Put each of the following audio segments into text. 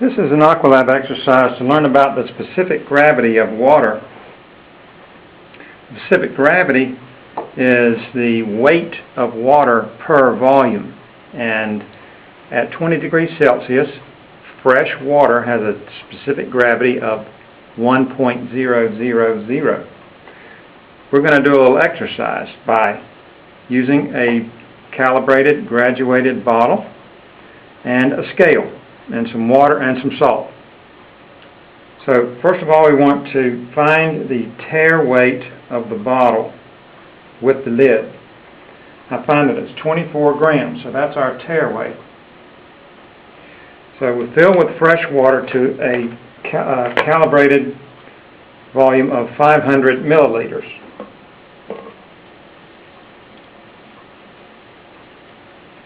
This is an AquaLab exercise to learn about the specific gravity of water. Specific gravity is the weight of water per volume, and at 20 degrees Celsius fresh water has a specific gravity of 1.000. We're going to do a little exercise by using a calibrated graduated bottle and a scale and some water and some salt. So first of all, we want to find the tare weight of the bottle with the lid. I find that it's 24 grams, so that's our tare weight. So we fill with fresh water to a calibrated volume of 500 milliliters.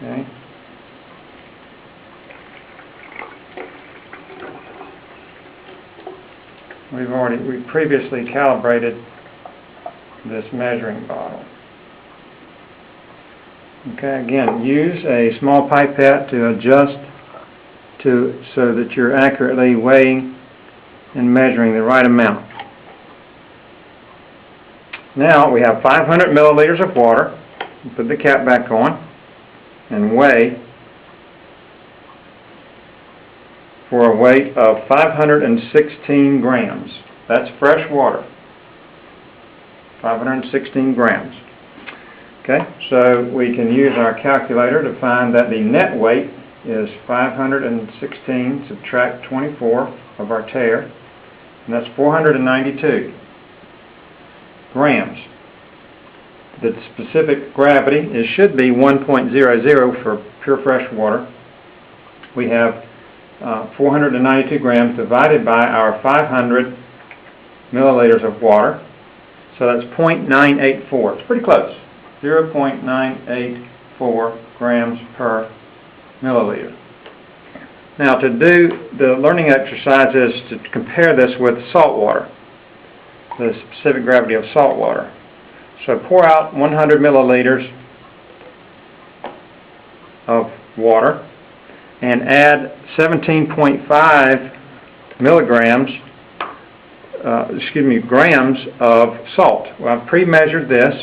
Okay. We previously calibrated this measuring bottle. Okay, again, use a small pipette to adjust so that you're accurately weighing and measuring the right amount. Now we have 500 milliliters of water. Put the cap back on and weigh for a weight of 516 grams. That's fresh water. 516 grams. Okay, so we can use our calculator to find that the net weight is 516 subtract 24 of our tare, and that's 492 grams. The specific gravity should be 1.00 for pure fresh water. We have 492 grams divided by our 500 milliliters of water, so that's 0.984. It's pretty close. 0.984 grams per milliliter. Now, to do the learning exercise is to compare this with salt water, the specific gravity of salt water. So pour out 100 milliliters of water and add 17.5 grams of salt. Well, I've pre-measured this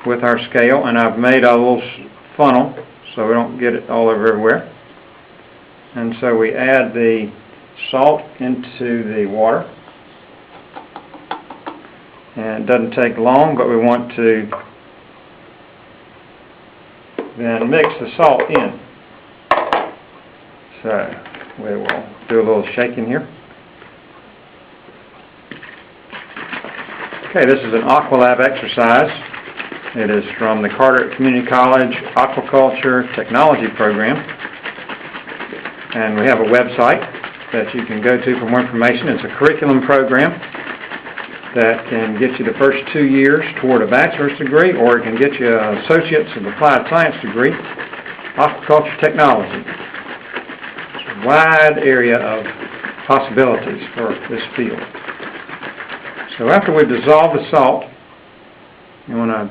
with our scale, and I've made a little funnel so we don't get it all over everywhere. And so we add the salt into the water. And it doesn't take long, but we want to then mix the salt in. So we will do a little shaking here. Okay, this is an AquaLab exercise. It is from the Carter Community College Aquaculture Technology Program. And we have a website that you can go to for more information. It's a curriculum program that can get you the first 2 years toward a bachelor's degree, or it can get you an associate's of applied science degree, aquaculture technology. It's a wide area of possibilities for this field. So after we've dissolved the salt, you want to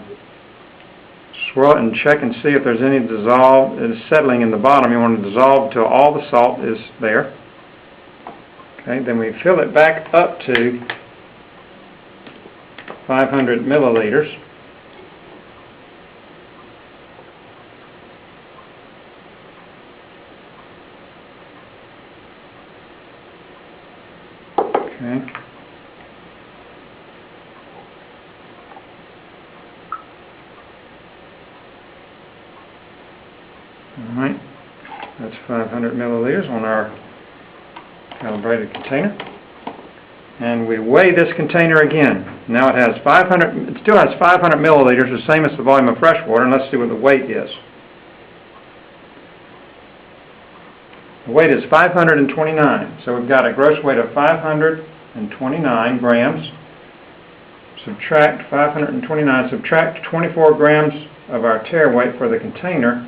swirl it and check and see if there's any dissolve. It is settling in the bottom. You want to dissolve until all the salt is there. Okay, then we fill it back up to 500 milliliters. Okay. Alright, that's 500 milliliters on our calibrated container. And we weigh this container again. Now it has 500, it still has 500 milliliters, the same as the volume of fresh water, and let's see what the weight is. The weight is 529, so we've got a gross weight of 529 grams. Subtract 529, subtract 24 grams of our tare weight for the container.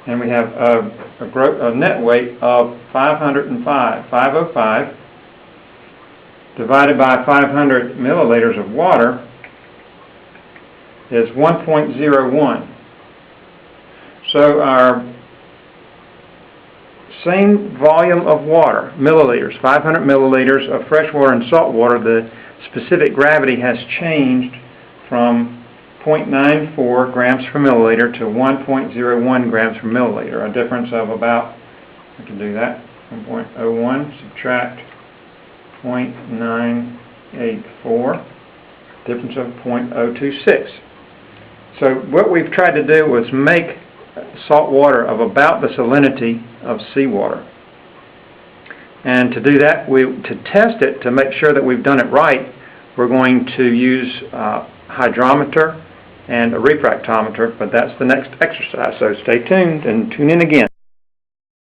And we have a net weight of 505 divided by 500 milliliters of water is 1.01. So our same volume of water, milliliters, 500 milliliters of fresh water and salt water, the specific gravity has changed from 0.94 grams per milliliter to 1.01 grams per milliliter, a difference of about, I can do that, 1.01 subtract 0.984, difference of 0.026. So what we've tried to do was make salt water of about the salinity of seawater. And to do that, to test it, to make sure that we've done it right, we're going to use a hydrometer and a refractometer, but that's the next exercise. So stay tuned and tune in again.